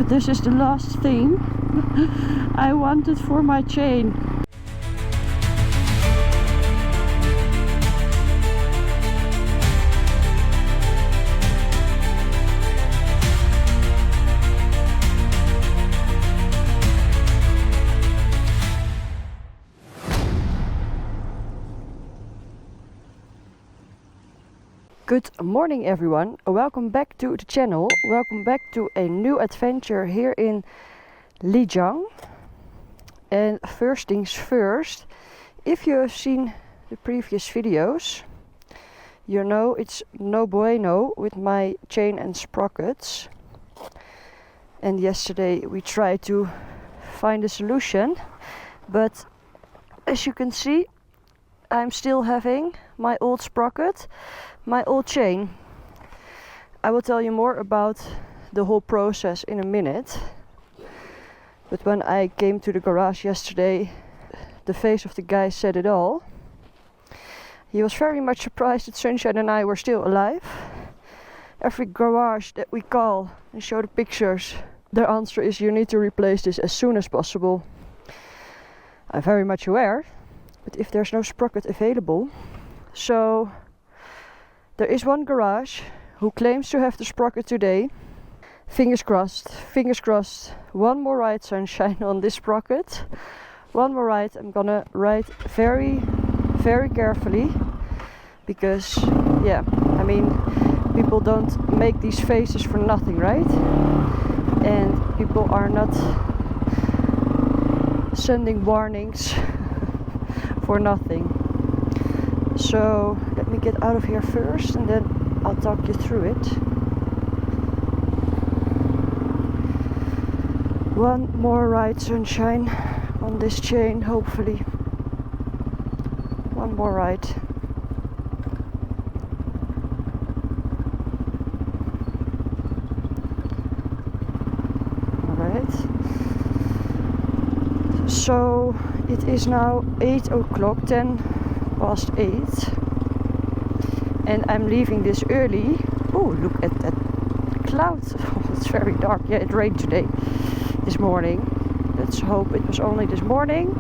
this is the last thing I wanted for my chain. Good morning everyone, welcome back to the channel, welcome back to a new adventure here in Lijiang. And first things first, if you have seen the previous videos, you know it's no bueno with my chain and sprockets. And yesterday we tried to find a solution, but as you can see, I'm still having my old sprocket, my old chain. I will tell you more about the whole process in a minute. But when I came to the garage yesterday, the face of the guy said it all. He was very much surprised that Sunshine and I were still alive. Every garage that we call and show the pictures, their answer is you need to replace this as soon as possible. I'm very much aware, but if there's no sprocket available, so there is one garage who claims to have the sprocket today. Fingers crossed, one more ride, Sunshine, on this sprocket. One more ride. I'm gonna ride very, very carefully, because yeah, I mean, people don't make these faces for nothing, right? And people are not sending warnings for nothing. So let me get out of here first and then I'll talk you through it. One more ride, Sunshine, on this chain, hopefully. One more ride. Alright. So it is now 8 o'clock, 10 past 8, and I'm leaving this early. Oh, look at that cloud. Oh, it's very dark. Yeah, it rained today, this morning. Let's hope it was only this morning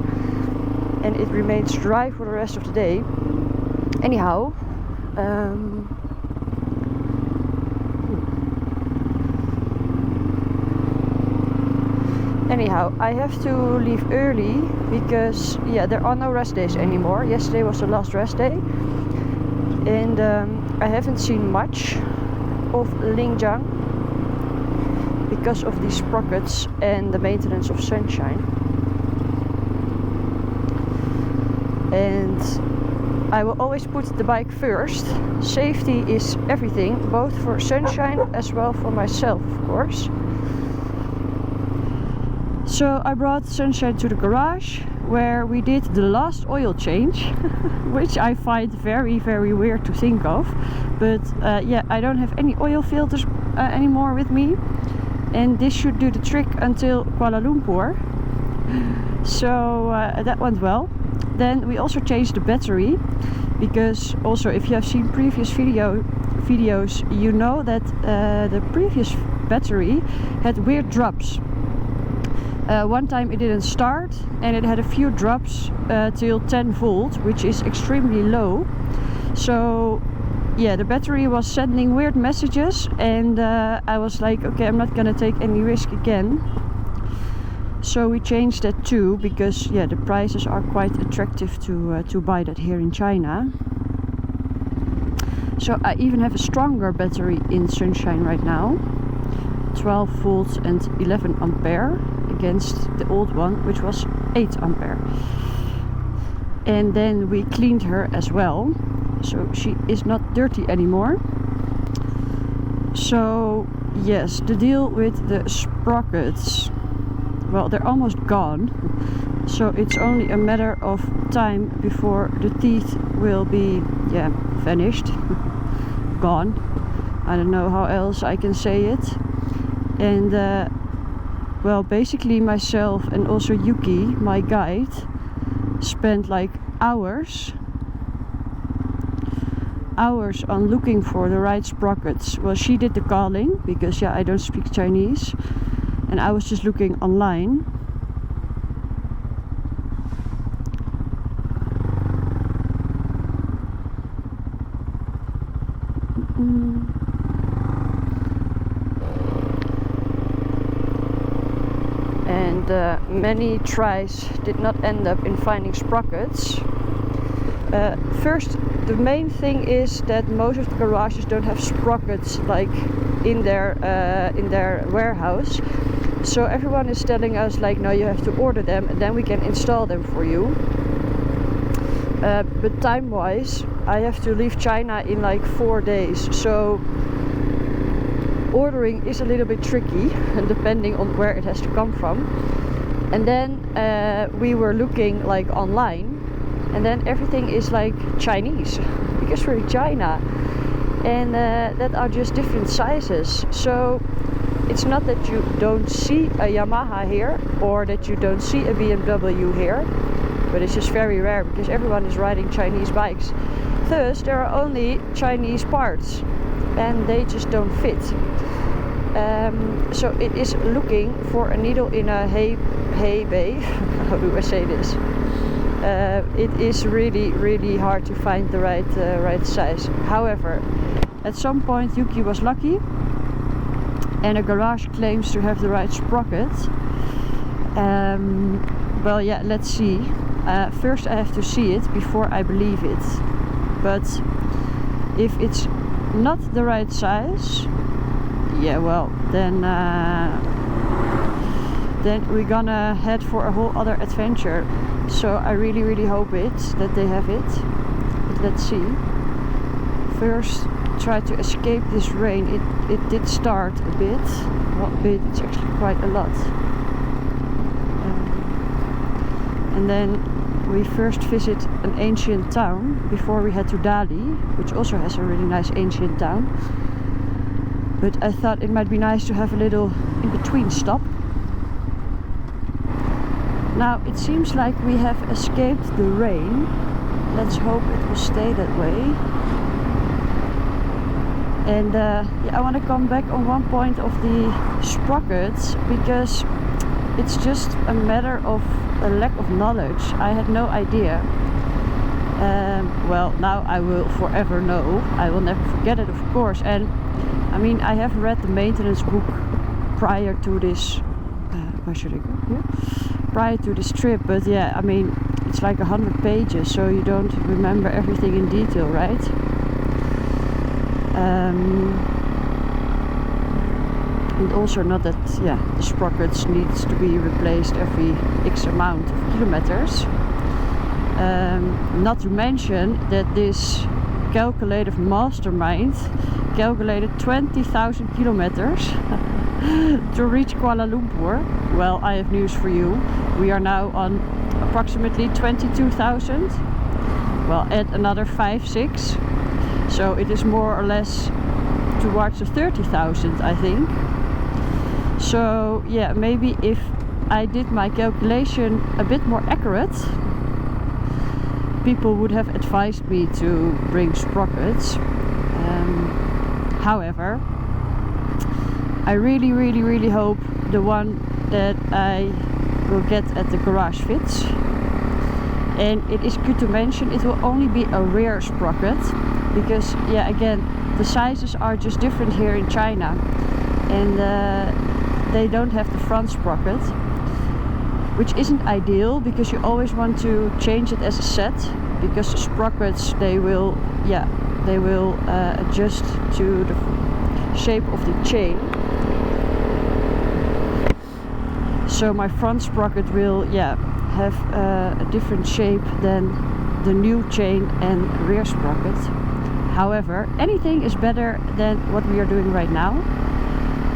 and it remains dry for the rest of the day. Anyhow, I have to leave early because yeah, there are no rest days anymore. Yesterday was the last rest day, and I haven't seen much of Lijiang because of these sprockets and the maintenance of Sunshine. And I will always put the bike first. Safety is everything, both for Sunshine as well for myself, of course. So I brought Sunshine to the garage where we did the last oil change, which I find very, very weird to think of. But yeah, I don't have any oil filters anymore with me, and this should do the trick until Kuala Lumpur. So that went well. Then we also changed the battery, because also if you have seen previous videos, you know that the previous battery had weird drops. One time it didn't start and it had a few drops till 10 volt, which is extremely low. So yeah, the battery was sending weird messages, and I was like, okay, I'm not gonna take any risk again. So we changed that too, because yeah, the prices are quite attractive to buy that here in China. So I even have a stronger battery in Sunshine right now, 12 volts and 11 ampere against the old one, which was 8 ampere. And then we cleaned her as well, so she is not dirty anymore. So yes, the deal with the sprockets, well, they're almost gone, so it's only a matter of time before the teeth will be, yeah, vanished, gone. I don't know how else I can say it. And well, basically myself and also Yuki, my guide, spent like hours on looking for the right sprockets. Well, she did the calling, because yeah, I don't speak Chinese, and I was just looking online. And many tries did not end up in finding sprockets. First, the main thing is that most of the garages don't have sprockets like in their warehouse. So everyone is telling us like, no, you have to order them and then we can install them for you. But time-wise, I have to leave China in like 4 days. So ordering is a little bit tricky, depending on where it has to come from. And then we were looking like online, and then everything is like Chinese because we're in China, and that are just different sizes. So it's not that you don't see a Yamaha here or that you don't see a BMW here, but it's just very rare because everyone is riding Chinese bikes. Thus there are only Chinese parts and they just don't fit. So it is looking for a needle in a hay bay. How do I say this? It is really hard to find the right size. However, at some point Yuki was lucky and a garage claims to have the right sprocket. Well, yeah, let's see. First I have to see it before I believe it. But if it's not the right size, yeah, well, then we're gonna head for a whole other adventure. So I really hope that they have it. But let's see. First, try to escape this rain. It did start a bit. Not a bit, it's actually quite a lot. And then we first visit an ancient town before we head to Dali, which also has a really nice ancient town. But I thought it might be nice to have a little in-between stop. Now it seems like we have escaped the rain. Let's hope it will stay that way. And yeah, I want to come back on one point of the sprockets, because it's just a matter of a lack of knowledge. I had no idea. Well, now I will forever know. I will never forget it, of course. And I mean, I have read the maintenance book prior to this. Where should I go? Here? Prior to this trip, but yeah, I mean, it's like 100 pages, so you don't remember everything in detail, right? And also not that, yeah, the sprockets needs to be replaced every X amount of kilometers. Not to mention that this calculative mastermind calculated 20,000 kilometers to reach Kuala Lumpur. Well, I have news for you. We are now on approximately 22,000. Well, add another 5-6. So it is more or less towards the 30,000, I think. So yeah, maybe if I did my calculation a bit more accurate, people would have advised me to bring sprockets. However, I really hope the one that I will get at the garage fits. And it is good to mention it will only be a rear sprocket, because yeah, again, the sizes are just different here in China, and they don't have the front sprocket, which isn't ideal because you always want to change it as a set, because the sprockets they will adjust to the shape of the chain. So my front sprocket will have a different shape than the new chain and rear sprocket. However, anything is better than what we are doing right now,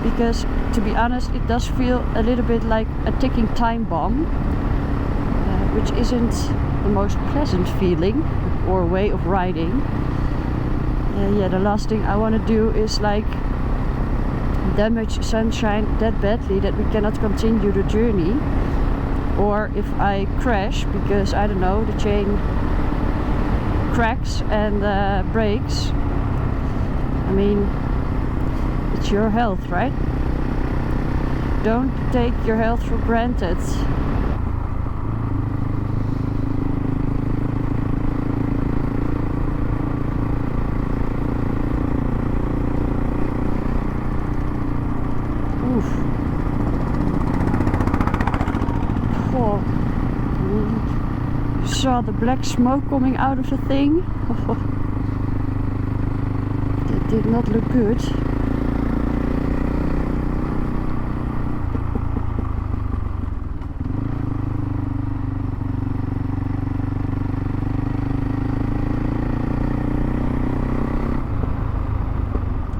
because to be honest, it does feel a little bit like a ticking time bomb, which isn't the most pleasant feeling or way of riding. Yeah, the last thing I want to do is like damage sunshine that badly that we cannot continue the journey, or if I crash because, I don't know, the chain cracks and breaks. I mean, it's your health, right? Don't take your health for granted. Oof. Oh. You saw the black smoke coming out of the thing. Oh. That did not look good.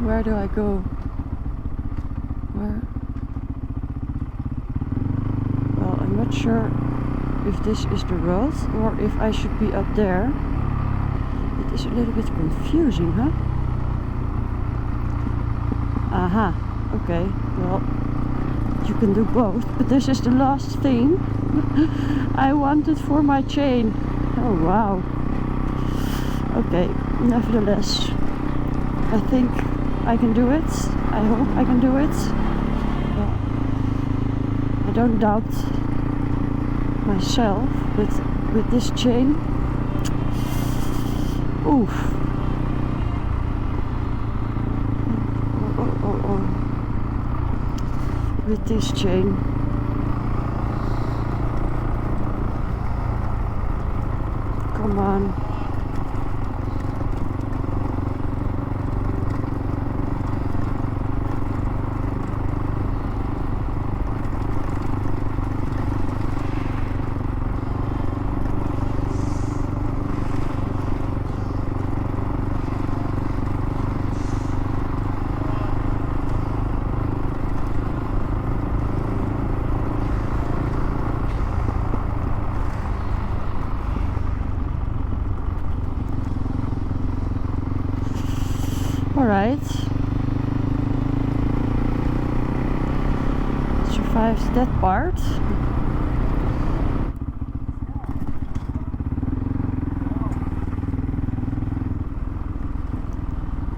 Where do I go? Where? Well, I'm not sure if this is the road or if I should be up there. It is a little bit confusing, huh? Aha, okay, well, you can do both, but this is the last thing I wanted for my chain. Oh wow. Okay, nevertheless, I think I can do it. I hope I can do it. Well, I don't doubt myself, but with this chain, oof. Oh. With this chain. Come on. Alright. Survived that part.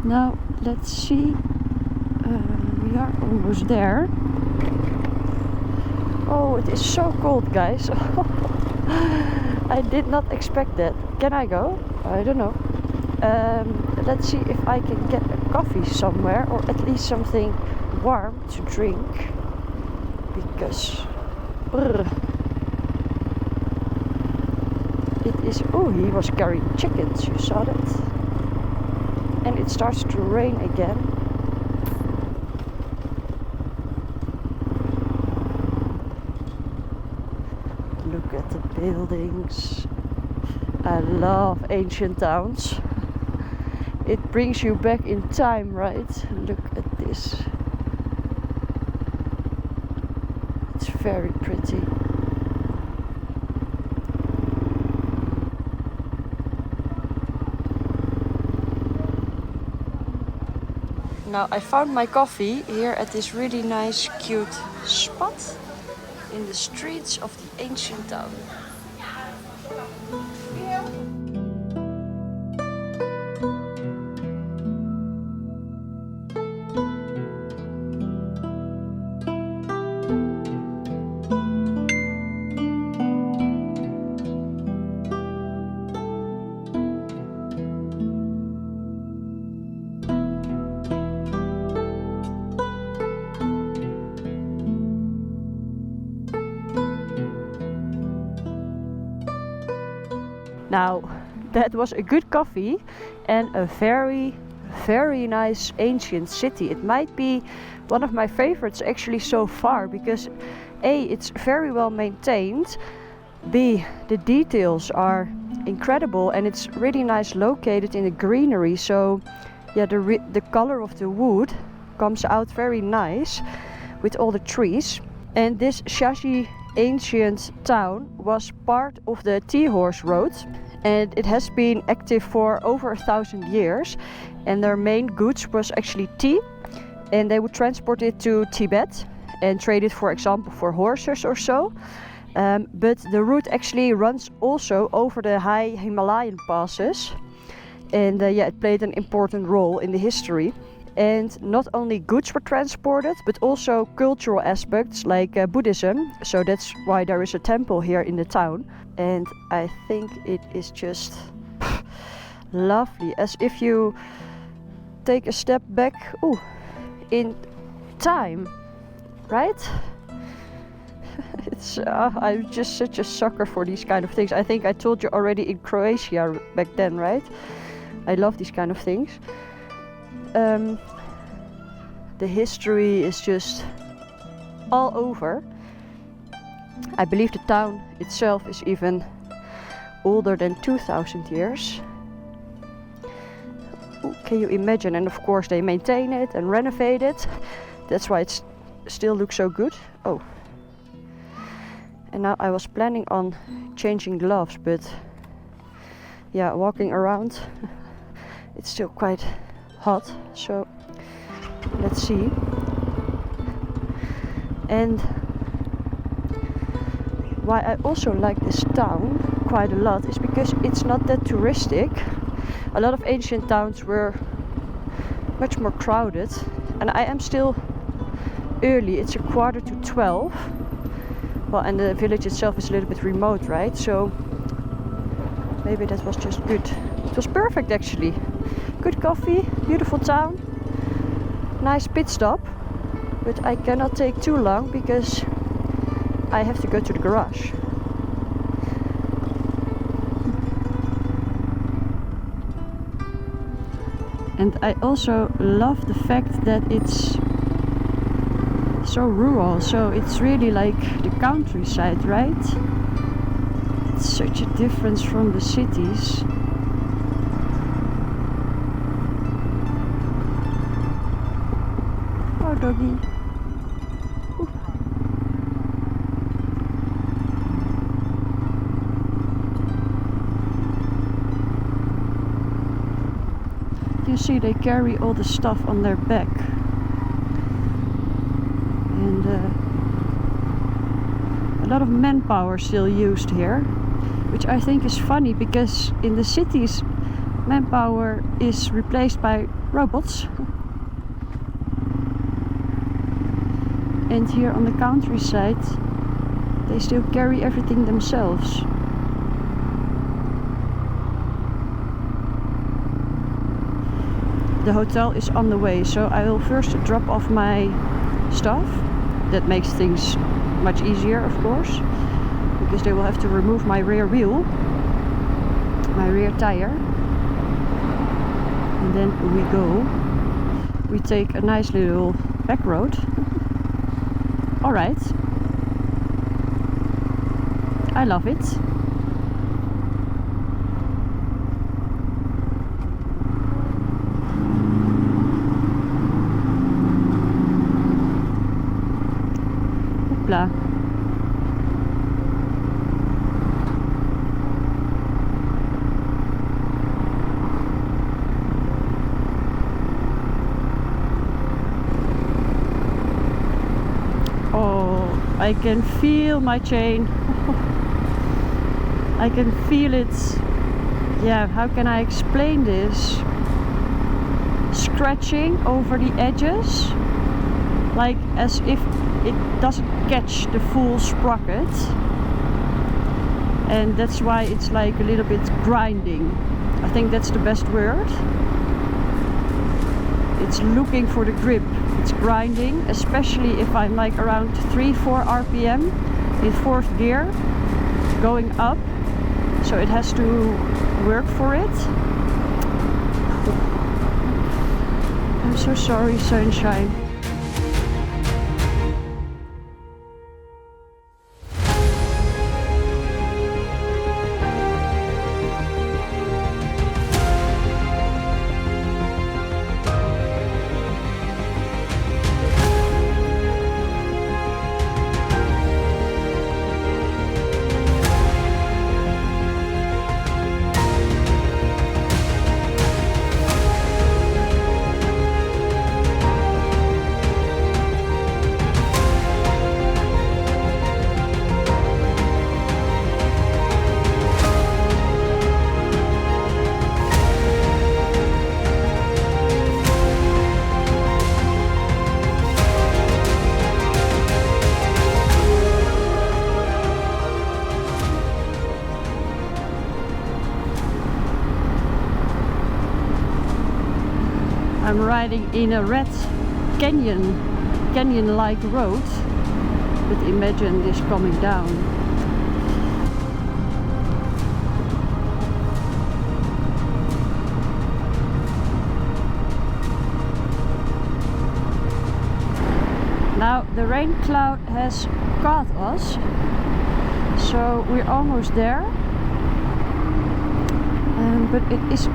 Now let's see. We are almost there. Oh, it is so cold, guys. I did not expect that. Can I go? I don't know. Let's see if I can get a coffee somewhere, or at least something warm to drink, because it is. Oh, he was carrying chickens, you saw that? And it starts to rain again. Look at the buildings. I love ancient towns. It brings you back in time, right? Look at this. It's very pretty. Now I found my coffee here at this really nice, cute spot in the streets of the ancient town. Now, that was a good coffee and a very, very nice ancient city. It might be one of my favorites actually so far, because A, it's very well maintained, B, the details are incredible, and it's really nice located in the greenery, so yeah, the color of the wood comes out very nice with all the trees. And this Shashi ancient town was part of the Tea Horse Road, and it has been active for over 1,000 years, and their main goods was actually tea, and they would transport it to Tibet and trade it, for example, for horses or so. But the route actually runs also over the high Himalayan passes, and yeah, it played an important role in the history. And not only goods were transported, but also cultural aspects like Buddhism. So that's why there is a temple here in the town. And I think it is just lovely, as if you take a step back in time, right? I'm just such a sucker for these kind of things. I think I told you already in Croatia back then, right? I love these kind of things. The history is just all over. I believe the town itself is even older than 2000 years. Can you imagine? And of course they maintain it and renovate it. That's why it still looks so good. Oh. And now I was planning on changing gloves, but yeah, walking around it's still quite hot, so let's see. And why I also like this town quite a lot is because it's not that touristic. A lot of ancient towns were much more crowded, and I am still early. It's 11:45. Well, and the village itself is a little bit remote, right? So maybe that was just good. It was perfect actually. Good coffee, beautiful town, nice pit stop, but I cannot take too long because I have to go to the garage. And I also love the fact that it's so rural, so it's really like the countryside, right? It's such a difference from the cities. Oh, doggy. Ooh. You see, they carry all the stuff on their back. And a lot of manpower still used here, which I think is funny because in the cities manpower is replaced by robots, and here on the countryside they still carry everything themselves. The hotel is on the way, so I will first drop off my stuff. That makes things much easier, of course, because they will have to remove my rear wheel, my rear tire, and then we go. We take a nice little back road. All right, I love it. Hoopla. I can feel my chain. I can feel it. Yeah, how can I explain this? Scratching over the edges, like as if it doesn't catch the full sprocket, and that's why it's like a little bit grinding. I think that's the best word. It's looking for the grip. It's grinding, especially if I'm like around 3-4 RPM in fourth gear, going up, so it has to work for it. I'm so sorry, sunshine. I'm riding in a red canyon-like road, but imagine this coming down. Now the rain cloud has caught us, so we're almost there, but it is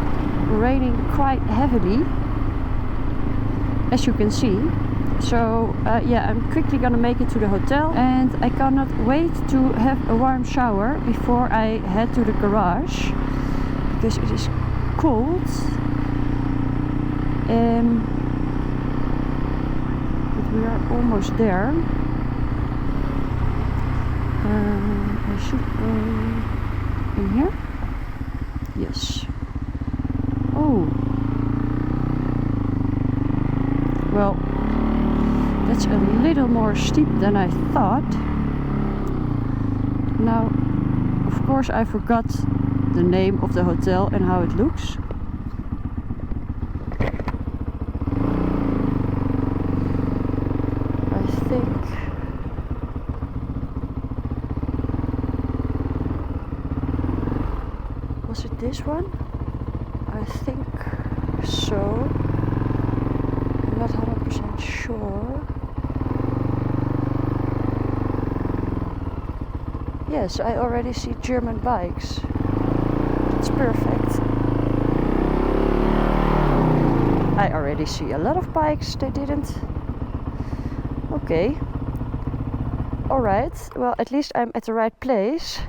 raining quite heavily, as you can see. So yeah, I'm quickly gonna make it to the hotel, and I cannot wait to have a warm shower before I head to the garage, because it is cold. But we are almost there. I should go in here. Yes. Oh. Well, that's a little more steep than I thought. Now, of course, I forgot the name of the hotel and how it looks. I think was it this one? I think so. I'm not 100% sure. Yes, I already see German bikes. It's perfect. I already see a lot of bikes, they didn't. Okay. Alright, well, at least I'm at the right place.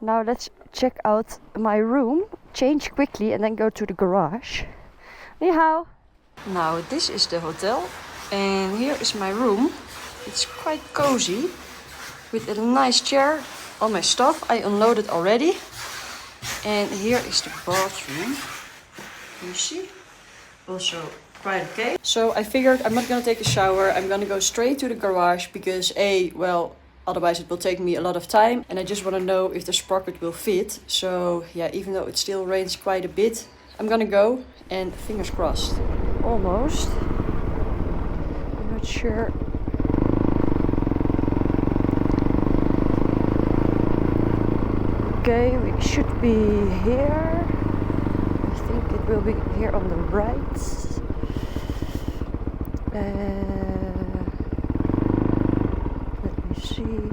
Now let's check out my room, change quickly, and then go to the garage. Ni hao. Now this is the hotel, and here is my room. It's quite cozy, with a nice chair. All my stuff I unloaded already, and here is the bathroom. You see, also quite okay. So I figured I'm not gonna take a shower. I'm gonna go straight to the garage because well, otherwise it will take me a lot of time, and I just want to know if the sprocket will fit. So yeah, even though it still rains quite a bit, I'm gonna go, and fingers crossed. Almost. I'm not sure. Okay, we should be here. I think it will be here on the right. Let me see.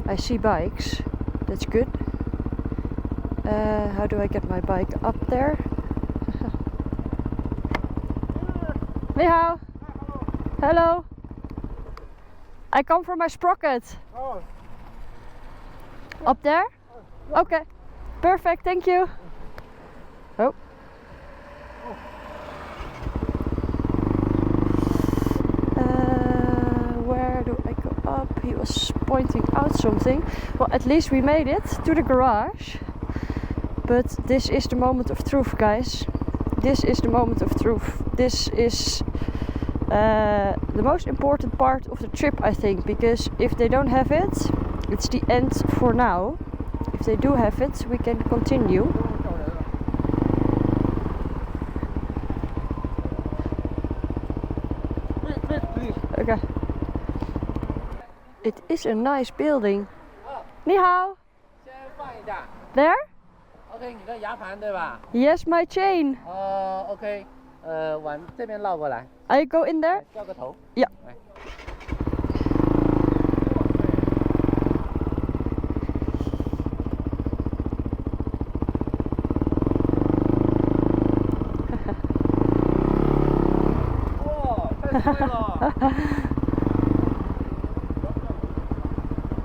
I see bikes. That's good. How do I get my bike up there? Ni hao. Hello. I come for my sprocket. Oh. Up there? Okay. Perfect, thank you. Oh. Where do I go up? He was pointing out something. Well, at least we made it to the garage. But this is the moment of truth, guys. This is the moment of truth. This is the most important part of the trip, I think, because if they don't have it, it's the end for now. If they do have it, we can continue. Okay. It is a nice building. Ni hao. There? Okay, 你的牙盘对吧？ Yes, my chain. OK， 往这边绕过来。 I go in there? 掉个头。 Yeah. 来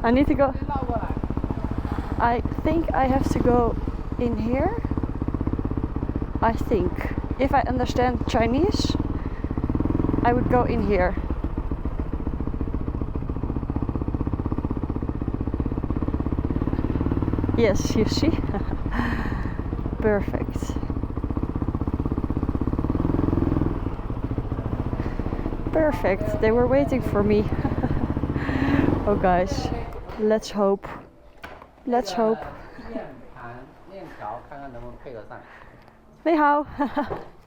I need to go. I think I have to go in here. I think. If I understand Chinese, I would go in here. Yes, you see? Perfect. Perfect. They were waiting for me. Oh guys, let's hope. Let's hope. 你好，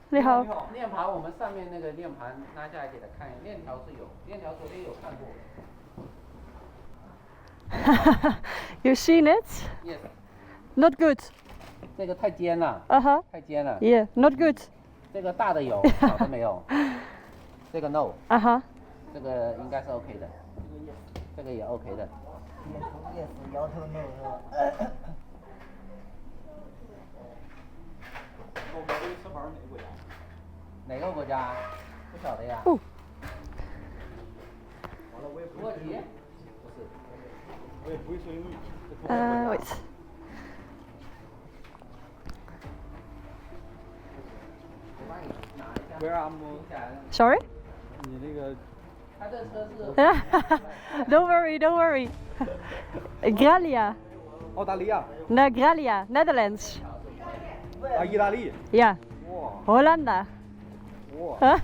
你好。链盘我们上面那个链盘拿下来给他看，链条是有，链条昨天有看过。You seen it? Yes. Not good. 这个太尖了。太尖了。Yeah, not good. 这个大的有，小的没有。这个 no。这个应该是 OK 的。这个也 OK 的。Yes，摇头 no 是吧？我这个车牌哪个国家？哪个国家？不晓得呀。哦。完了我也不土耳其？不是。我也不会说英语。Wait. Where am Sorry? 你那个？他这车是。Don't worry, don't worry. Gralia. 澳大利亚。Na Gralia, Netherlands. 啊，意大利。Ja. 哇。 Hollanda. 哇。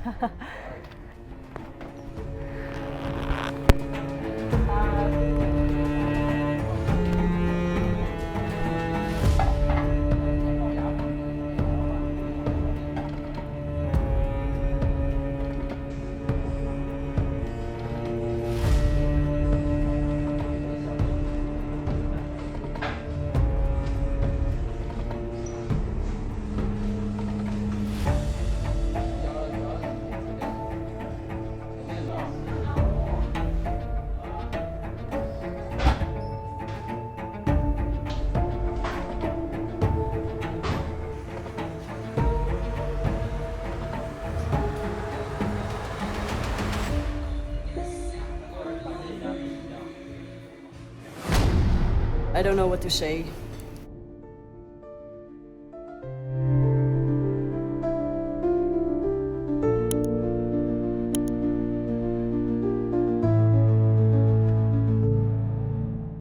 I don't know what to say.